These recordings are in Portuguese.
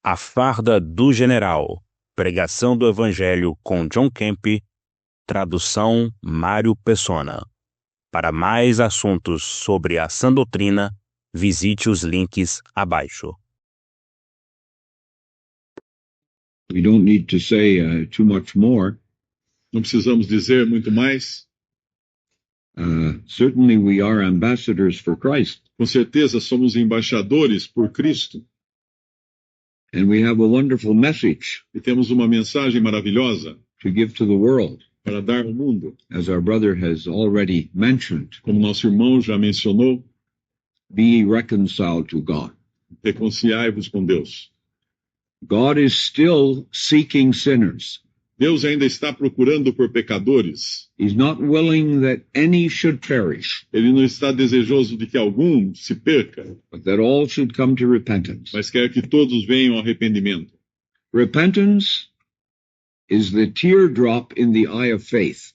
A Farda do General, Pregação do Evangelho com John Kemp, tradução Mário Persona. Para mais assuntos sobre a sã doutrina, visite os links abaixo. We don't need to say too much more. Não precisamos dizer muito mais. Certainly we are ambassadors for Christ, Com certeza somos embaixadores por Cristo and we have a wonderful message e temos uma mensagem maravilhosa to give to the world, para dar ao mundo. as our brother has already mentioned. Como nosso irmão já mencionou, Be reconciled to God. reconciliai-vos com Deus. God is still seeking sinners. Deus ainda está procurando por pecadores. He's not willing that any should perish, Ele não está desejoso de que algum se perca, but that all should come to repentance. mas quer que todos venham ao arrependimento. Repentance is the teardrop in the eye of faith.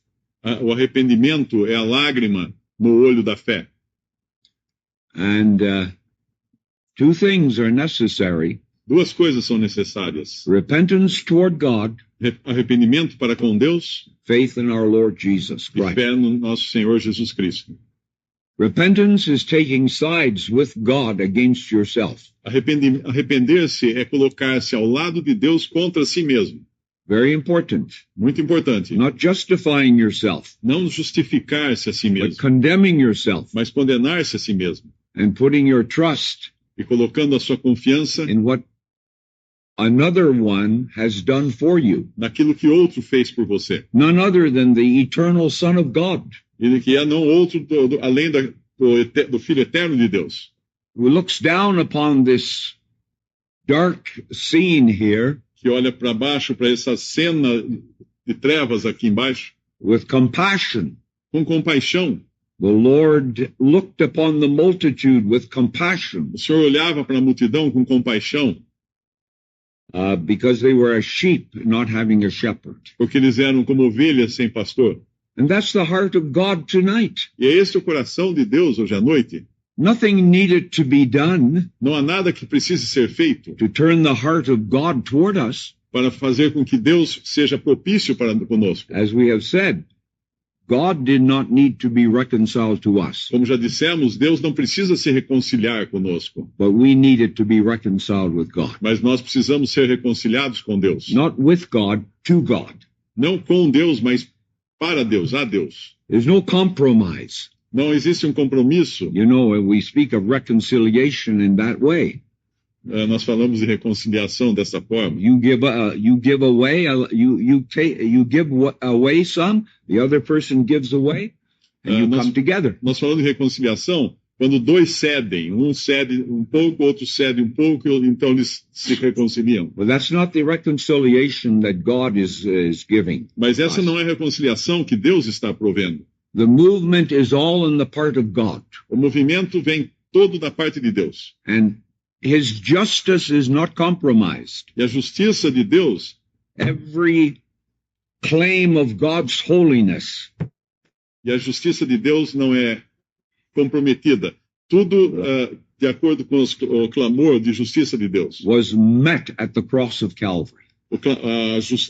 O arrependimento é a lágrima no olho da fé. And two things are necessary. Duas coisas são necessárias: Repentance toward God, arrependimento para com Deus faith in our Lord Jesus e Christ. fé no nosso Senhor Jesus Cristo. Repentance is taking sides with God against yourself. Arrepender-se é colocar-se ao lado de Deus contra si mesmo. Very important. Muito importante. Not justifying yourself, Não justificar-se a si but mesmo, condemning yourself mas condenar-se a si mesmo. and putting your trust E colocando a sua confiança in what another one has done for you. naquilo que outro fez por você. None other than the eternal Son of God, E que é não outro além do Filho Eterno de Deus. who looks down upon this dark scene here Que olha para baixo, para essa cena de trevas aqui embaixo, with compassion. com compaixão. The Lord looked upon the multitude with compassion O Senhor olhava para a multidão com compaixão, because they were a sheep not having a shepherd. porque eles eram como ovelhas sem pastor. And that's the heart of God tonight. E é esse o coração de Deus hoje à noite. Nothing needed to be done Não há nada que precise ser feito to turn the heart of God toward us. para fazer com que Deus seja propício para conosco. As we have said, God did not need to be reconciled to us, Como já dissemos, Deus não precisa se reconciliar conosco, but we needed to be reconciled with God. mas nós precisamos ser reconciliados com Deus. Not with God, to God. Não com Deus, mas para Deus, a Deus. There's no compromise. Não existe um compromisso. You know, we speak of reconciliation in that way. Nós falamos de reconciliação dessa forma. You give away, you give away some, the other person gives away, and you come together. Nós falamos de reconciliação quando dois cedem, um cede um pouco, o outro cede um pouco, então eles se reconciliam. But that's not the reconciliation that God is giving. Mas essa não é a reconciliação que Deus está provendo. The movement is all in the part of God, O movimento vem todo da parte de Deus. and His justice is not compromised. E a justiça de Deus, Every claim of God's holiness e a justiça de Deus não é comprometida. Tudo de acordo com o clamor de justiça de Deus. was met at the cross of Calvary.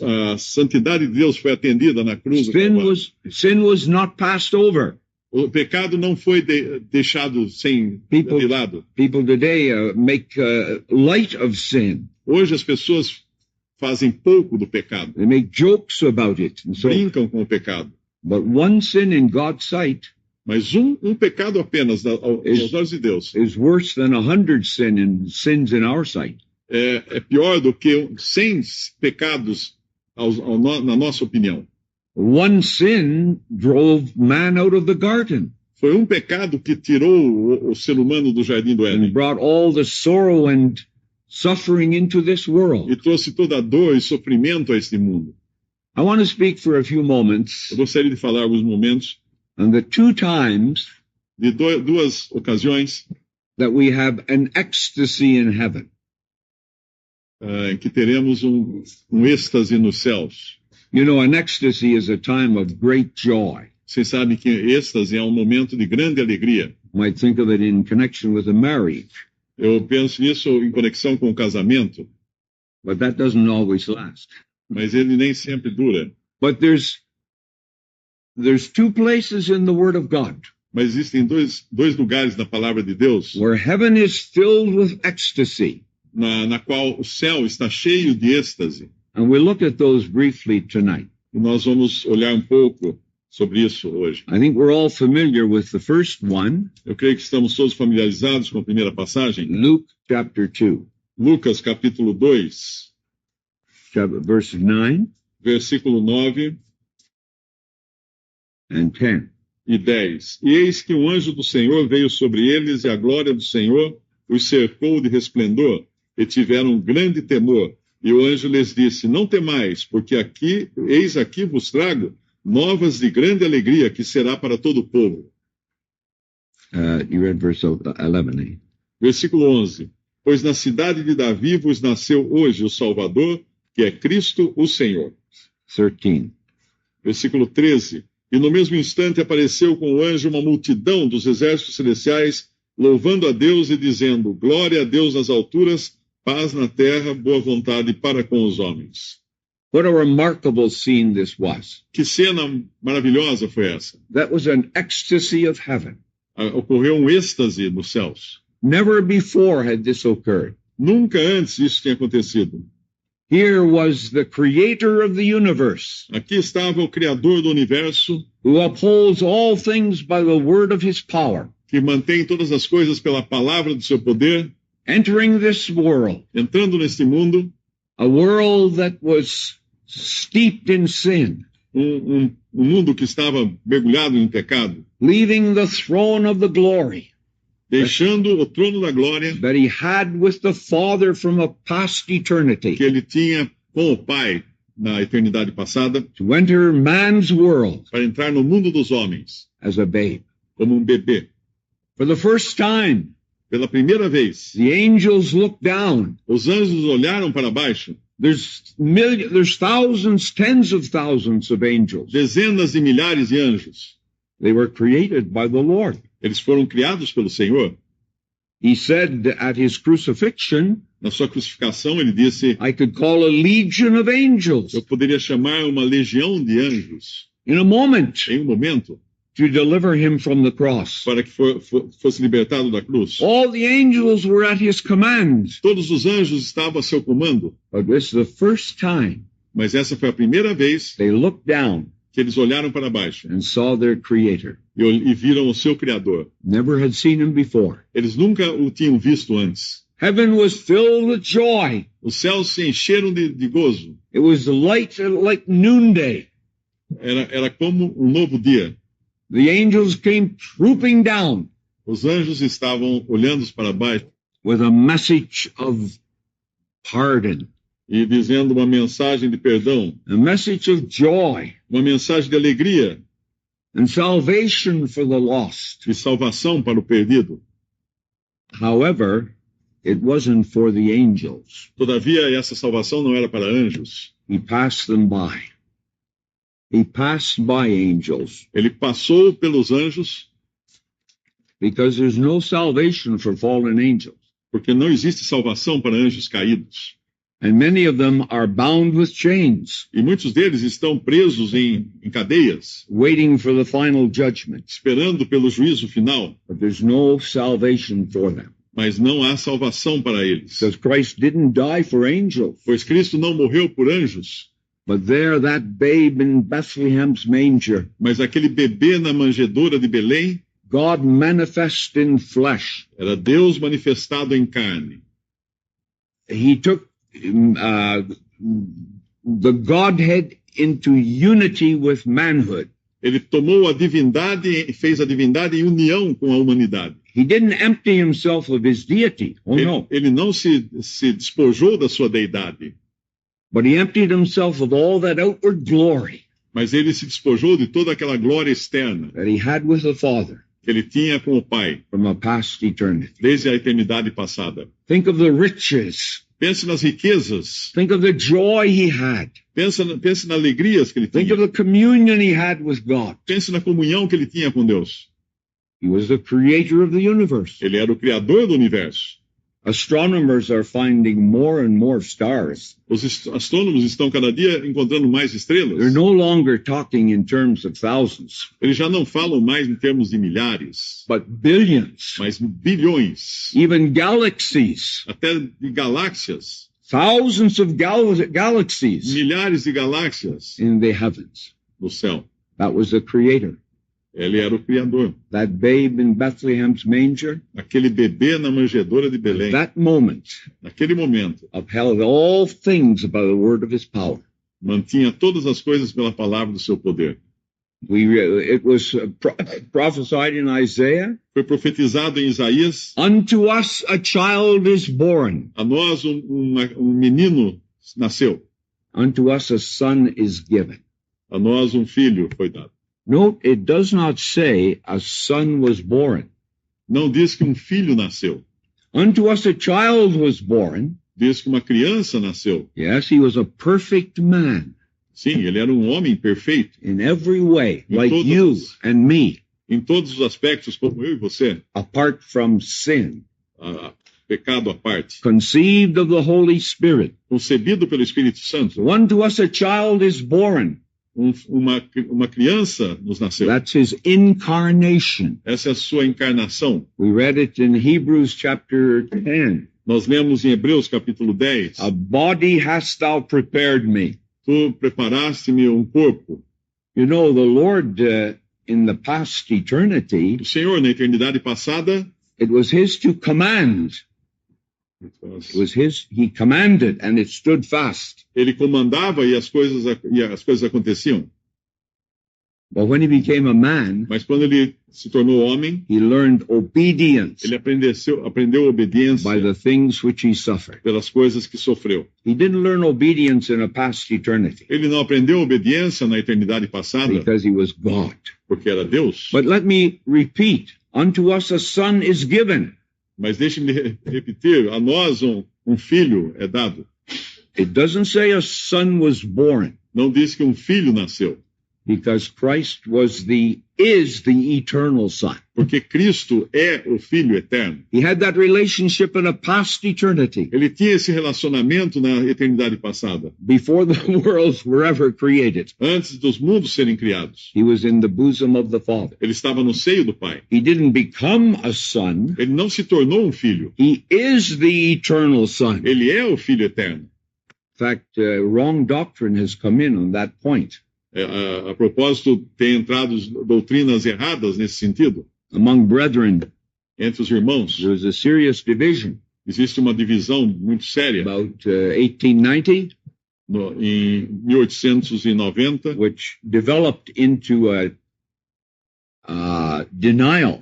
A santidade de Deus foi atendida na cruz. do Calvário. Sin was not passed over. O pecado não foi deixado de lado. People today make light of sin. Hoje as pessoas fazem pouco do pecado, They make jokes about it. And so, brincam com o pecado. but one sin in God's sight Mas um pecado apenas aos olhos de Deus is worse than 100 sins in our sight. é pior do que 100 pecados na nossa opinião. One sin drove man out of the garden Foi um pecado que tirou o ser humano do jardim do and Éden brought all the sorrow and suffering into this world. e trouxe toda a dor e sofrimento a este mundo. I want to speak for a few moments Eu gostaria de falar alguns momentos on the two times de duas ocasiões that we have an ecstasy in heaven. em que teremos um êxtase nos céus. You know, an ecstasy is a time of great joy. Vocês sabem que êxtase é um momento de grande alegria. You might think of it in connection with a marriage. Eu penso nisso em conexão com o casamento. but that doesn't always last. mas ele nem sempre dura. But there's two places in the Word of God Mas existem dois lugares na palavra de Deus where heaven is filled with ecstasy. na qual o céu está cheio de êxtase. And we'll look at those briefly tonight. E nós vamos olhar um pouco sobre isso hoje. I think we're all familiar with the first one, Eu creio que estamos todos familiarizados com a primeira passagem. Luke chapter 2, Lucas capítulo 2, verses 9 versículo 9 and 10. e 10. E eis que um anjo do Senhor veio sobre eles, e a glória do Senhor os cercou de resplendor, e tiveram grande temor. E o anjo lhes disse: Não temais, porque eis aqui vos trago novas de grande alegria, que será para todo o povo. You read verse 11, eh? Versículo 11. Pois na cidade de Davi vos nasceu hoje o Salvador, que é Cristo o Senhor. 13. Versículo 13. E no mesmo instante apareceu com o anjo uma multidão dos exércitos celestiais, louvando a Deus e dizendo: Glória a Deus nas alturas, paz na terra, boa vontade para com os homens. What a remarkable scene this was. Que cena maravilhosa foi essa? That was an ecstasy of heaven. Ocorreu um êxtase nos céus. Never before had this occurred. Nunca antes isso tinha acontecido. Here was the creator of the universe, Aqui estava o Criador do universo, who upholds all things by the word of his power, que mantém todas as coisas pela palavra do seu poder, entering this world, entrando neste mundo, a world that was steeped in sin, um mundo que estava mergulhado em pecado, leaving the throne of the glory deixando o trono da glória that he had with the Father from a past eternity, que ele tinha com o Pai na eternidade passada, to enter man's world para entrar no mundo dos homens as a babe. como um bebê. For the first time, Pela primeira vez, the angels looked down. os anjos olharam para baixo, There's thousands, tens of thousands of angels. dezenas de milhares de anjos. They were created by the Lord. Eles foram criados pelo Senhor. He said at his crucifixion, Na sua crucificação, ele disse: I could call a legion of angels Eu poderia chamar uma legião de anjos in a moment em um momento to deliver him from the cross. para que fosse libertado da cruz. All the angels were at his command. Todos os anjos estavam a seu comando, But this is the first time mas essa foi a primeira vez they looked down que eles olharam para baixo and saw their creator. e viram o seu Criador. Never had seen him before. Eles nunca o tinham visto antes. Heaven was filled with joy. Os céus se encheram de gozo. It was light like noonday. Era como um novo dia. The angels came trooping down Os anjos estavam olhando para baixo with a message of pardon, e dizendo uma mensagem de perdão, a message of joy uma mensagem de alegria and salvation for the lost. e salvação para o perdido. However, it wasn't for the angels. Todavia, essa salvação não era para anjos. He passed them by. He passed by angels Ele passou pelos anjos, because there's no salvation for fallen angels. porque não existe salvação para anjos caídos. And many of them are bound with chains, E muitos deles estão presos em cadeias, waiting for the final judgment. esperando pelo juízo final, But there's no salvation for them. mas não há salvação para eles. Because Christ didn't die for angels. Pois Cristo não morreu por anjos, But there, that babe in Bethlehem's manger, mas aquele bebê na manjedoura de Belém God manifest in flesh. era Deus manifestado em carne. He took the Godhead into unity with manhood. Ele tomou a divindade e fez a divindade em união com a humanidade. He didn't empty himself of his deity. Oh, no. Ele não se despojou da sua deidade, But he emptied himself of all that outward glory mas ele se despojou de toda aquela glória externa that he had with the Father que ele tinha com o Pai from a past eternity. desde a eternidade passada. Think of the riches. Pense nas riquezas, Think of the joy he had. pense nas alegrias que ele Think tinha, of the communion he had with God. pense na comunhão que ele tinha com Deus. He was the creator of the universe. Ele era o Criador do universo. Astronomers are finding more and more stars. Os astrônomos estão cada dia encontrando mais They're estrelas. no longer talking in terms of thousands, Eles já não falam mais em termos de milhares, but billions, mas bilhões, even galaxies, até de galáxias, thousands of galaxies milhares de galáxias in the heavens. no céu. That was the creator. Ele era o Criador. That babe in Bethlehem's manger, Aquele bebê na manjedoura de Belém, that moment naquele momento, upheld all things by the word of his power. mantinha todas as coisas pela palavra do seu poder. It was prophesied in Isaiah, Foi profetizado em Isaías: unto us a child is born, a nós menino nasceu, unto us a son is given. a nós filho foi dado. Note, it does not say a son was born. Não diz que filho nasceu, Unto us a child was born. diz que uma criança nasceu. Yes, he was a perfect man Sim, ele era homem perfeito, in every way, In like todas you as- and me, em todos os aspectos, como eu e você, apart from sin, pecado à parte, conceived of the Holy Spirit. concebido pelo Espírito Santo. Unto us a child is born. Uma criança nos nasceu. That's his incarnation. Essa é a sua encarnação. We read it in Hebrews chapter 10. Nós lemos em Hebreus capítulo 10. A body hast thou prepared me. Tu preparaste-me corpo. You know, the Lord, in the past eternity, O Senhor, na eternidade passada, it was his to command. It was his, he commanded and it stood fast. ele comandava e as coisas aconteciam. But when he became a man, Mas quando ele se tornou homem, he learned obedience ele aprendeu obediência by the things which he suffered. pelas coisas que sofreu. He didn't learn obedience in a past eternity Ele não aprendeu obediência na eternidade passada, because he was God. porque era Deus. But let me repeat, unto us a son is given. Mas deixe-me repetir, a nós filho é dado. It doesn't say a son was born, Não diz que filho nasceu, because Christ is the eternal son. porque Cristo é o Filho eterno. He had that relationship in a past eternity Ele tinha esse relacionamento na eternidade passada, before the worlds were ever created. antes dos mundos serem criados. He was in the bosom of the Father. Ele estava no seio do Pai. He didn't become a son. Ele não se tornou filho. He is the eternal son. In Ele é o Filho eterno. fact, wrong doctrine has come in on that point. A propósito, tem entrado doutrinas erradas nesse sentido. Among brethren, Entre os irmãos, there was a serious division existe uma divisão muito séria. about 1890, Em 1890, which developed into a denial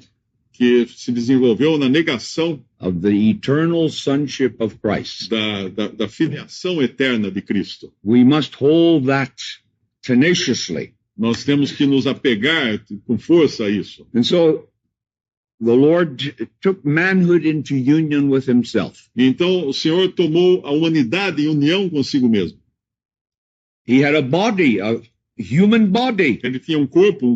que se desenvolveu na negação of the eternal sonship of Christ. da filiação eterna de Cristo. We must hold that tenaciously. Nós temos que nos apegar com força a isso. And so the Lord took manhood into union with himself. Então, o Senhor tomou a humanidade em união consigo mesmo. He had a body, a human body, Ele tinha corpo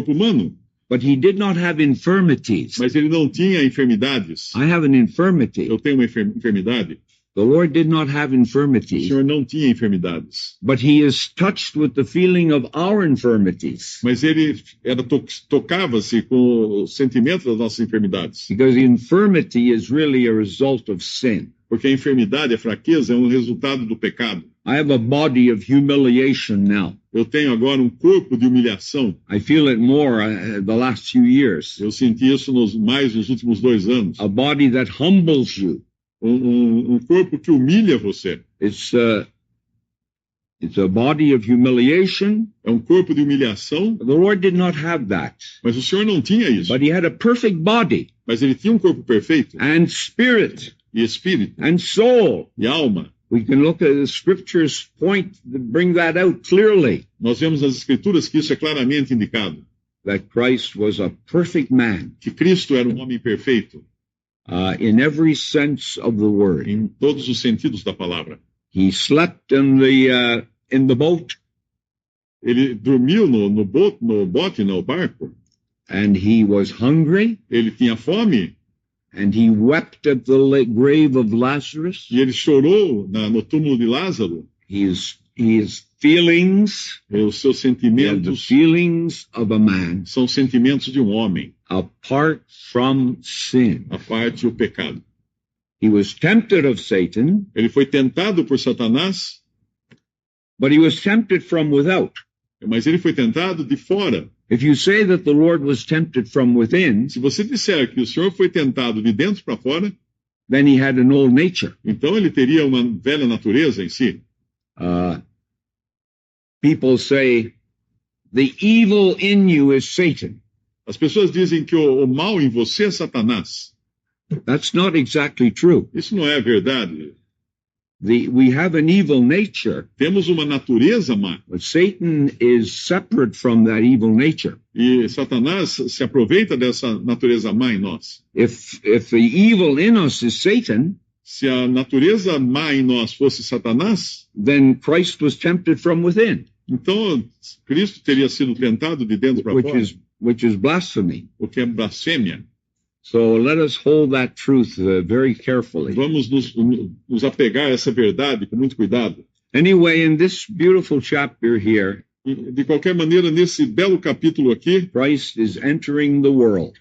humano, but he did not have infirmities. mas ele não tinha enfermidades. I have an infirmity. Eu tenho uma enfermidade. The Lord did not have O infirmities, Senhor não tinha enfermidades. but he is touched with the feeling of our infirmities, Mas ele tocava-se com o sentimento das nossas enfermidades. because infirmity is really a result of sin. Porque a enfermidade, a fraqueza, é resultado do pecado. I have a body of humiliation now. Eu tenho agora corpo de humilhação. I feel it more the last few years. Eu senti isso mais nos últimos 2 anos. A body that humbles you. Corpo que humilha você. It's a body of humiliation. É corpo de humilhação, The Lord did not have that, mas o Senhor não tinha isso. but he had a perfect body Mas ele tinha corpo perfeito, and spirit e espírito, and soul. e alma. We can look at the scriptures bring that out clearly, Nós vemos nas Escrituras que isso é claramente indicado. that Christ was a perfect man Que Cristo era homem perfeito, in every sense of the word. em todos os sentidos da palavra. He slept in the boat, Ele dormiu no bote, no barco. and he was hungry, Ele tinha fome, And he wept at the grave of Lazarus. E ele chorou no túmulo de Lázaro. His feelings, Os seus and the sentimentos feelings of a man são sentimentos de um homem, apart from sin. a parte o pecado. He was tempted of Satan, Ele foi tentado por Satanás, but he was tempted from without. mas ele foi tentado de fora. If you say that the Lord was tempted from within, Se você disser que o Senhor foi tentado de dentro para fora, then he had an old nature. então ele teria uma velha natureza em si. People say the evil in you is Satan. As pessoas dizem que o mal em você é Satanás. That's not exactly true. Isso não é verdade. We have an evil nature, Temos uma natureza má. but Satan is separate from that evil nature. E Satanás se aproveita dessa natureza má em nós. If the evil in us is Satan, Se a natureza má em nós fosse Satanás, then Christ was tempted from within, então Cristo teria sido tentado de dentro para fora, which is blasphemy. o que é blasfêmia. So let us hold that truth very carefully. Vamos nos apegar a essa verdade com muito cuidado. Anyway, in this beautiful chapter here, E, de qualquer maneira, nesse belo capítulo aqui, Christ is entering the world.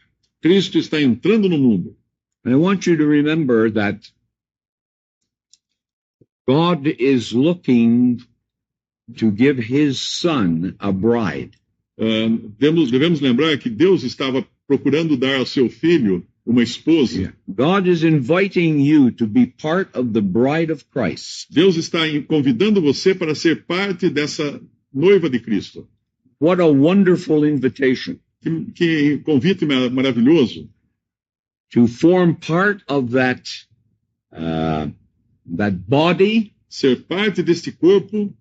Cristo está entrando no mundo. And I want you to remember that God is looking to give his son a bride. Devemos lembrar que Deus estava procurando dar ao seu filho uma esposa. God is inviting you to be part of the bride of Christ. Deus está convidando você para ser parte dessa noiva de Cristo. What a wonderful invitation Que convite maravilhoso. to form part of that body, Ser parte deste corpo,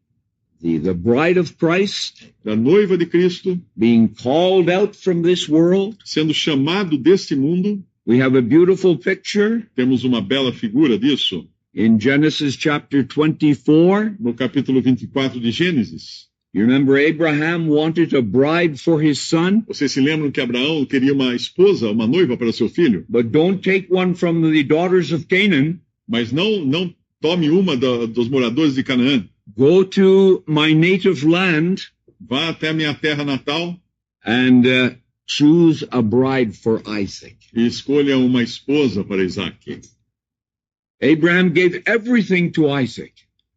the bride of Christ, da noiva de Cristo, being called out from this world. sendo chamado deste mundo. We have a beautiful picture Temos uma bela figura disso in Genesis chapter 24. no capítulo 24 de Gênesis. You remember Abraham wanted a bride for his son, Vocês se lembram que Abraão queria uma esposa, uma noiva para seu filho? but don't take one from the daughters of Canaan. Mas não tome uma dos moradores de Canaã. Go to my native land Vá até a minha terra natal and choose a bride for Isaac. e escolha uma esposa para Isaac. Abraham gave everything to Isaac.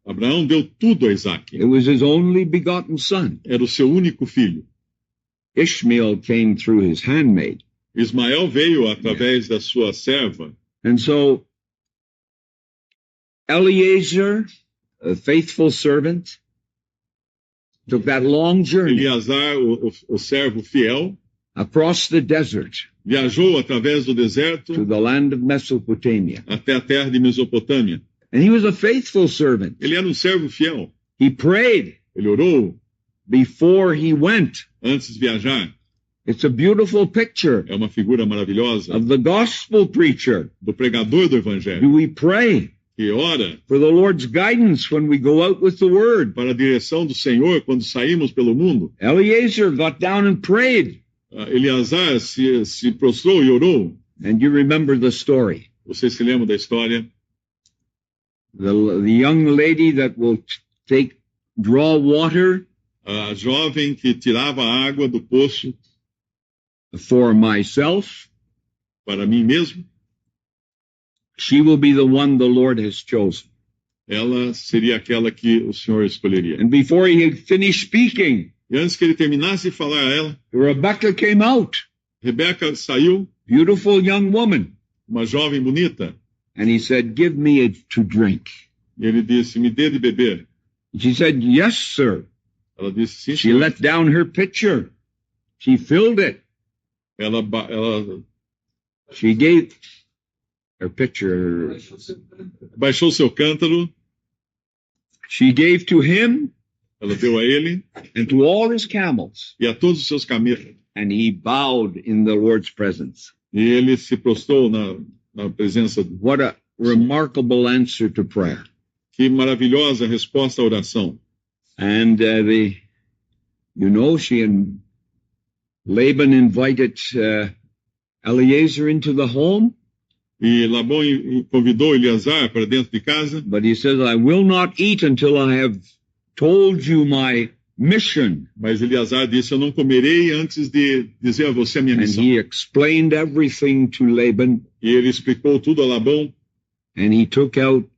Abraão deu tudo a Isaac. It was his only begotten son. Era o seu único filho. Ishmael came through his handmaid. Ismael veio através da sua serva. And so Eliezer, a faithful servant, took that long journey Eleazar, o servo fiel, across the desert viajou através do to deserto the land of Mesopotamia. até a terra de Mesopotâmia. And he was a faithful servant. Ele era um servo fiel. He prayed Ele orou before he went. antes de viajar. It's a beautiful picture É uma figura maravilhosa of the gospel preacher. do pregador do Do evangelho, we pray que ora for the Lord's guidance when we go out with the word? para a direção do Senhor quando saímos pelo mundo. Eliezer got down and prayed. Eleazar se prostrou e orou. And you remember the story. Vocês se lembram da história? The young lady that will draw water A jovem que tirava a água do poço for myself, para mim mesmo, she will be the one the Lord has chosen. ela seria aquela que o Senhor escolheria. And before he had finished speaking, E antes que ele terminasse de falar a ela, Rebecca came out, Rebeca saiu, beautiful young woman. uma jovem bonita, And he said, give me to drink. e ele disse, me dê de beber. She said, yes, sir. Ela disse, sim, She senhor. let down her pitcher. She filled it. Ela She gave her pitcher. baixou seu cântaro, She gave to him ela deu a ele and to all his camels. e a todos os seus camelos. And he bowed in the Lord's presence. E ele se prostrou na presença. What a remarkable answer to prayer. Que maravilhosa resposta à oração. And she and Laban invited Eliezer into the home. E Labão convidou Eleazar para dentro de casa, but he says, I will not eat until I have told you my mission. mas Eleazar disse, eu não comerei antes de dizer a você a minha And missão. he explained everything to Laban, E ele explicou tudo a Labão, and he took out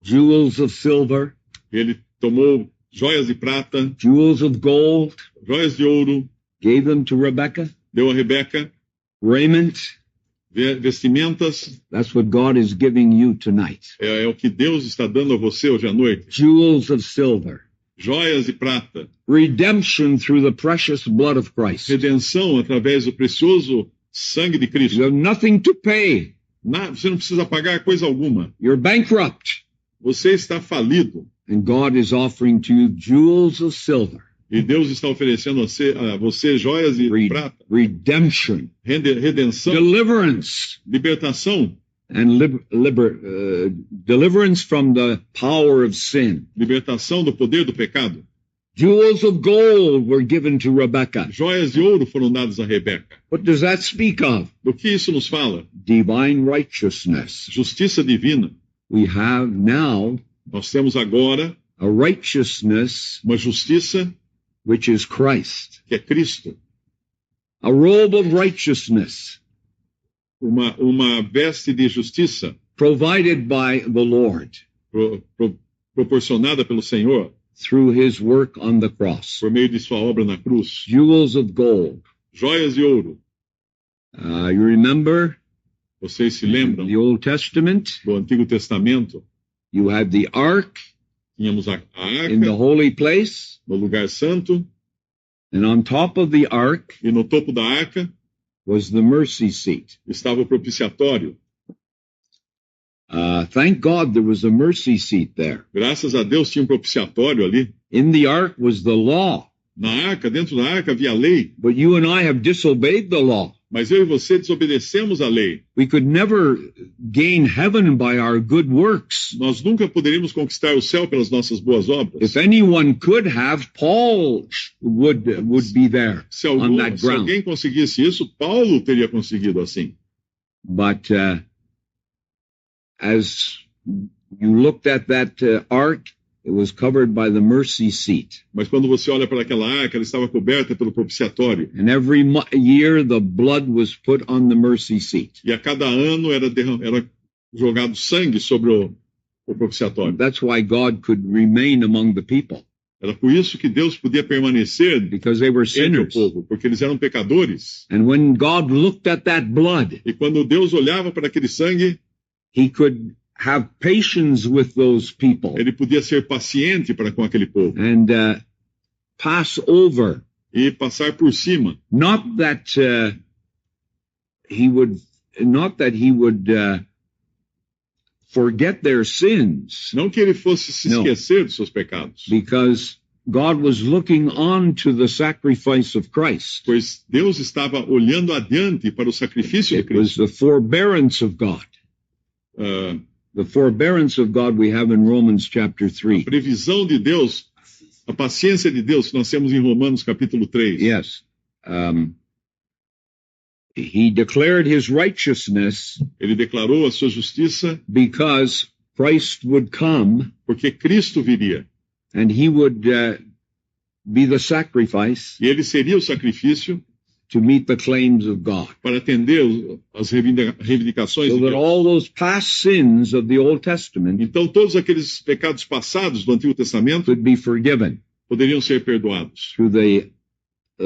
jewels of silver, ele tomou joias de prata, jewels of gold, joias de ouro, gave them to Rebekah, deu a Rebeca, raiment. vestimentas, That's what God is giving you tonight. é o que Deus está dando a você hoje à noite. Jewels of silver. Joias de prata, Redemption through the precious blood of Christ. redenção através do precioso sangue de You Cristo. have nothing to pay. Você não precisa pagar coisa alguma. You're bankrupt. Você está falido. And God is offering to you jewels of silver. E Deus está oferecendo a você joias de prata, Redemption. redenção, Deliverance. libertação, And deliverance from the power of sin. libertação do poder do pecado. Jewels of gold were given to Rebekah. Joias de ouro foram dadas a Rebeca. What does that speak of? Do que isso nos fala? Divine righteousness. Justiça divina. We have now Nós temos agora a righteousness uma justiça which is Christ. que é Cristo. A robe of righteousness Uma veste de justiça provided by the Lord proporcionada pelo Senhor through his work on the cross. por meio de sua obra na cruz. Jewels of gold. Joias de ouro. You remember Vocês se lembram the Old Testament? do Antigo Testamento? You had the ark Tínhamos a in the arca holy place, no lugar santo and on top of the ark e no topo da arca was the mercy seat. estava o propiciatório. Thank God there was a mercy seat there. Graças a Deus tinha um propiciatório ali. In the ark was the law, Na arca, dentro da arca havia a lei, but you and I have disobeyed the law. mas eu e você desobedecemos a lei. We could never gain heaven by our good works. Nós nunca poderíamos conquistar o céu pelas nossas boas obras. If anyone could have, Paul would be there Se on that ground. alguém conseguisse isso, Paulo teria conseguido assim. But as you looked at that ark, it was covered by the mercy seat. Mas quando você olha para aquela arca, ela estava coberta pelo propiciatório. And every year the blood was put on the mercy seat. E a cada ano era jogado sangue sobre o propiciatório. That's why God could remain among the people, Era por isso que Deus podia permanecer because they were entre o sinners. povo, porque eles eram pecadores. And when God looked at that blood, E quando Deus olhava para aquele sangue, he could have patience with those people ele podia ser paciente para com aquele povo and pass over. e passar por cima. Not that he would forget their sins, Não que ele fosse se Não. esquecer dos seus pecados, because God was looking on to the sacrifice of Christ. pois Deus estava olhando adiante para o sacrifício de It was Cristo. the forbearance of God. Ah, The forbearance of God we have in Romans chapter a 3. previsão de Deus, a paciência de Deus que nós temos em Romanos capítulo 3. Yes. He declared his righteousness Ele declarou a sua justiça because Christ would come porque Cristo viria. and he would be the sacrifice E ele seria o sacrifício to meet the claims of God. para atender as reivindicações So de that Deus. all those past sins of the Old Testament Então todos aqueles pecados passados do Antigo Testamento could be forgiven poderiam ser perdoados through the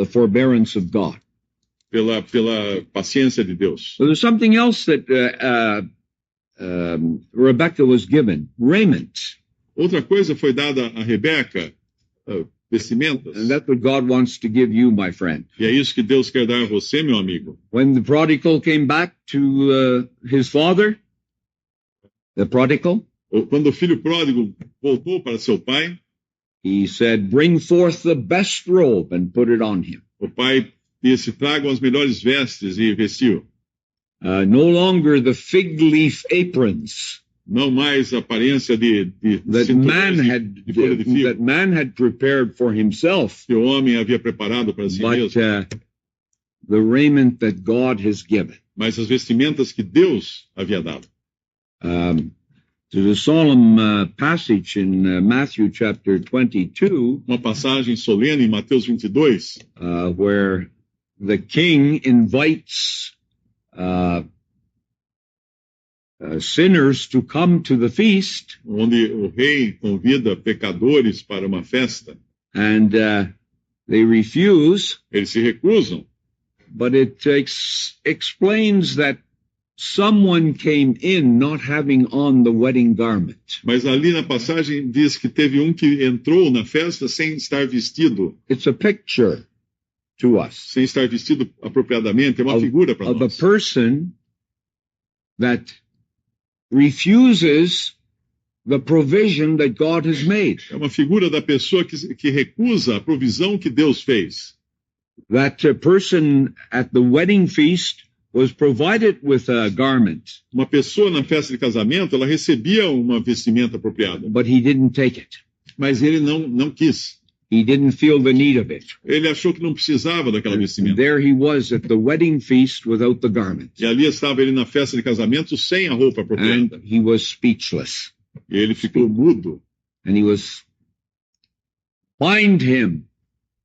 forbearance of God. pela paciência de Deus. So there's something else that Rebekah was given, raiment. Outra coisa foi dada a Rebeca, vestimentas. And that's what God wants to give you, my friend. E é isso que Deus quer dar a você, meu amigo. When the prodigal came back to his father, the prodigal, Quando o filho pródigo voltou para seu pai, he said, bring forth the best robe and put it on him. o pai disse, tragam as melhores vestes e vestiu. No longer the fig leaf aprons Não mais a aparência de that cinturões de folha de figo man had prepared for himself, que o homem havia preparado para si but mesmo, the raiment that God has given. mas as vestimentas que Deus havia dado. There's a solemn passage in Matthew chapter 22 Uma passagem solene em Mateus 22, where the king invites sinners to come to the feast, onde o rei convida pecadores para uma festa. and they refuse, Eles se recusam, but it explains that someone came in not having on the wedding garment. mas ali na passagem diz que teve um que entrou na festa sem estar vestido, It's a picture to us sem estar vestido apropriadamente. É uma figura para of a nós. person that refuses the provision that God has made. É uma figura da pessoa que recusa a provisão que Deus fez. That person at the wedding feast was provided with a garment, Uma pessoa na festa de casamento, ela recebia uma vestimenta apropriada, but he didn't take it. mas ele não quis. He didn't feel the need of it. Ele achou que não precisava daquela And vestimenta. there he was at the wedding feast without the garment. E ali estava ele na festa de casamento sem a roupa apropriada. And he was speechless. E ele ficou mudo. And he was, bind him,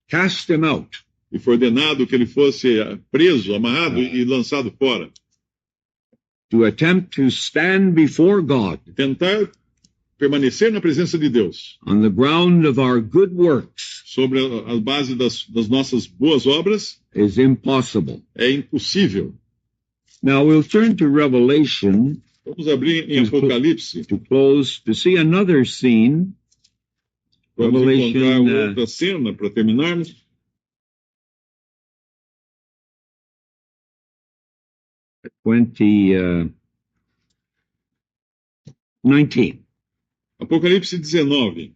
cast him out. E foi ordenado que ele fosse preso, amarrado e lançado fora. To attempt to stand before God Tentar permanecer na presença de Deus, on the ground of our good works sobre a base das nossas boas obras, is impossible. é impossível. Now we'll turn to Revelation Vamos abrir em Apocalipse. to close to see another scene. Vamos encontrar Revelation, outra cena para terminarmos. 19, Apocalipse 19,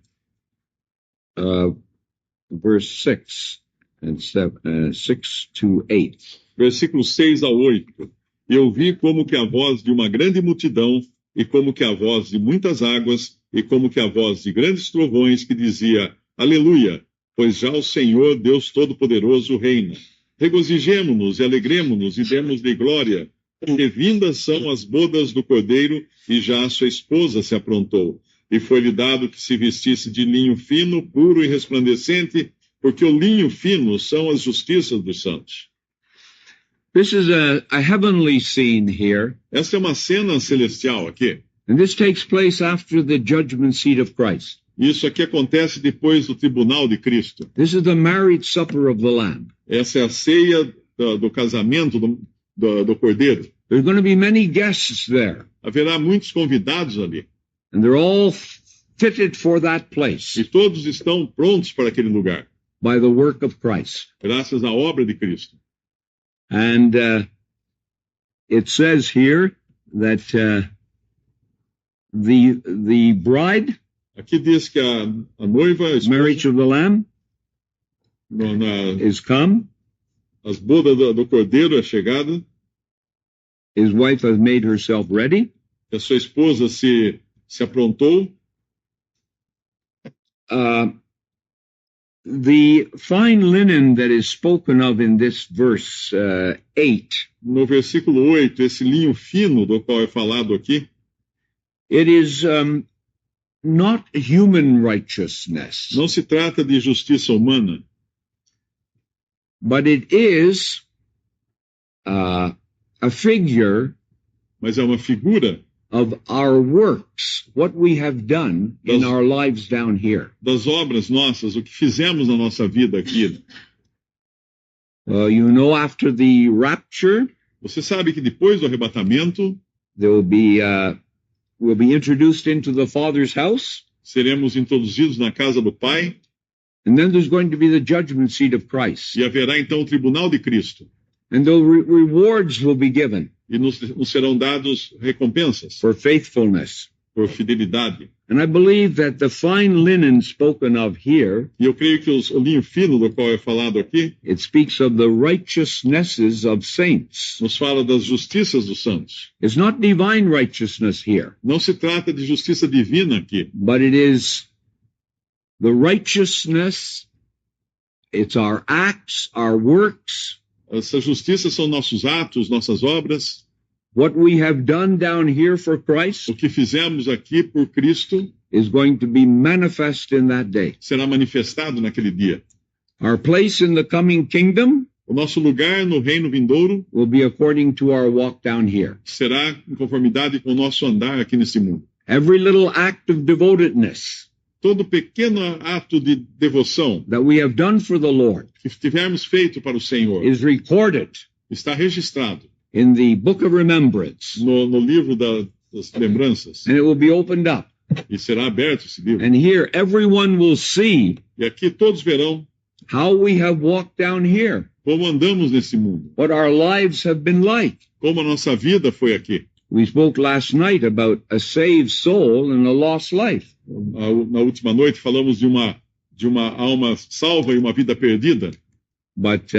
verse 6 and 6 to 8. versículos 6 a 8. Eu vi como que a voz de uma grande multidão, e como que a voz de muitas águas, e como que a voz de grandes trovões, que dizia, Aleluia, pois já o Senhor, Deus Todo-Poderoso, reina. Regozijemo-nos e alegremo-nos e demos-lhe glória, porque vindas são as bodas do Cordeiro, e já a sua esposa se aprontou. E foi-lhe dado que se vestisse de linho fino, puro e resplandecente, porque o linho fino são as justiças dos santos. This is a heavenly scene here, Essa é uma cena celestial aqui. and this takes place after the judgment seat of Christ. Isso aqui acontece depois do tribunal de Cristo. This is the marriage supper of the Lamb. Essa é a ceia do casamento do Cordeiro. There's going to be many guests there, Haverá muitos convidados ali. and they're all fitted for that place E todos estão prontos para aquele lugar, by the work of Christ. graças à obra de Cristo. And it says here that the bride, Aqui diz que a noiva, a esposa, marriage of the Lamb, nas is come. bodas do Cordeiro é chegada, His wife has made herself ready. e a sua esposa se aprontou. The fine linen that is spoken of in this verse 8, No versículo 8, esse linho fino do qual é falado aqui, it is not human righteousness, não se trata de justiça humana, but it is a figure mas é uma figura of our works, what we have done in our lives down here. das obras nossas, o que fizemos na nossa vida aqui. You know, after the rapture, Você sabe que depois do arrebatamento, there will be we'll be introduced into the Father's house, seremos introduzidos na casa do Pai, and then there's going to be the judgment seat of Christ, e haverá então o tribunal de Cristo, and the rewards will be given e nos serão dados recompensas for faithfulness. por fidelidade. And I believe that the fine linen spoken of here, E eu creio que o linho fino do qual é falado aqui, it speaks of the righteousnesses of saints. nos fala das justiças dos santos. It's not divine righteousness here, Não se trata de justiça divina aqui, but it is the righteousness, it's our acts, our works, Essa justiça são nossos atos, nossas obras. What we have done down here for Christ O que fizemos aqui por Cristo is going to be manifest in that day. será manifestado naquele dia. Our place in the coming kingdom O nosso lugar no reino vindouro will be according to our walk down here. será em conformidade com o nosso andar aqui nesse mundo. Every little act of devotedness Todo pequeno ato de devoção that we have done for the Lord que tivermos feito para o Senhor is recorded está registrado in the book of remembrance, no livro das lembranças and it will be opened up. e será aberto esse livro. And here everyone will see E aqui todos verão how we have walked down here, como andamos nesse mundo, what our lives have been like. como a nossa vida foi aqui. We spoke last night about a saved soul and a lost life. Na última noite falamos de uma alma salva e uma vida perdida, But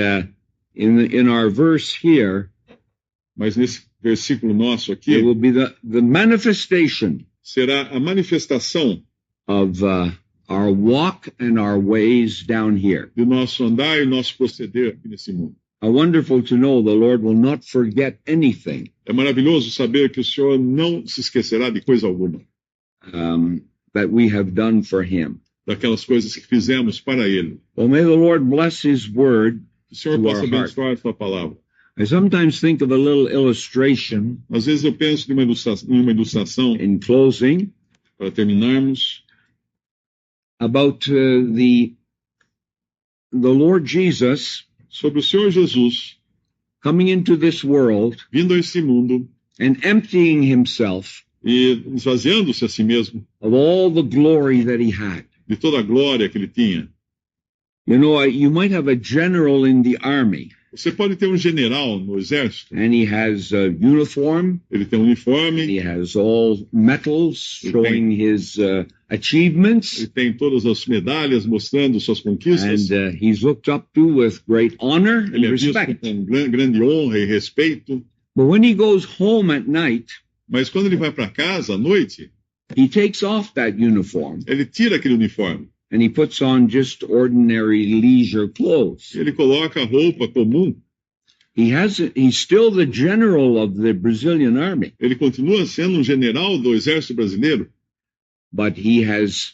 in our verse here, mas nesse versículo nosso aqui it will be the manifestation será a manifestação of our walk and our ways down here. do nosso andar e nosso proceder aqui nesse mundo. How wonderful to know the Lord will not forget anything É maravilhoso saber que o Senhor não se esquecerá de coisa alguma, that we have done for Him. daquelas coisas que fizemos para Ele. Well, may the Lord bless His word. Que o Senhor To possa our heart. abençoar a sua palavra. I sometimes think of a little illustration Às vezes eu penso em uma ilustração in closing para terminarmos, about the Lord Jesus sobre o Senhor Jesus coming into this world vindo a esse mundo and emptying Himself e esvaziando-se a si mesmo of all the glory that He had. de toda a glória que ele tinha. You know, you might have a general in the army, Você pode ter um general no exército, and he has a uniform, ele tem um uniforme, he has all medals showing his achievements, ele tem todas as medalhas mostrando suas conquistas, and he's looked up to with great honor and ele é visto respect. com grande honra e respeito, But when he goes home at night, mas quando ele vai para casa à noite, he takes off that uniform ele tira aquele uniforme, and he puts on just ordinary leisure clothes. ele coloca a roupa comum, He's still the general of the Brazilian army, ele continua sendo um general do exército brasileiro, but he has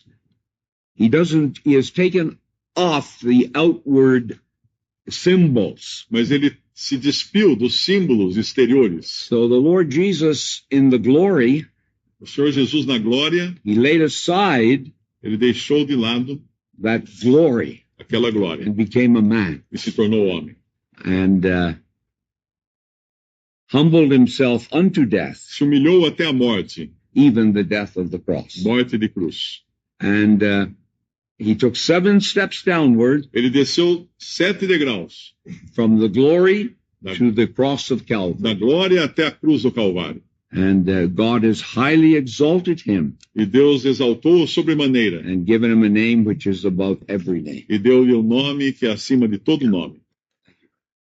taken off the outward symbols. mas ele se despiu dos símbolos exteriores. So the Lord Jesus in the glory, O Senhor Jesus na glória, he laid aside ele deixou de lado that glory aquela glória and became a man e se tornou homem. and humbled himself unto death, Se humilhou até a morte, even the death of the cross. morte de cruz. And he took 7 steps downward Ele desceu 7 degraus, from the glory da, to the cross of Calvary. da glória até a cruz do Calvário. And God has highly exalted him E Deus exaltou sobremaneira and given him a name which is above every name. e deu-lhe o nome que é acima de todo nome.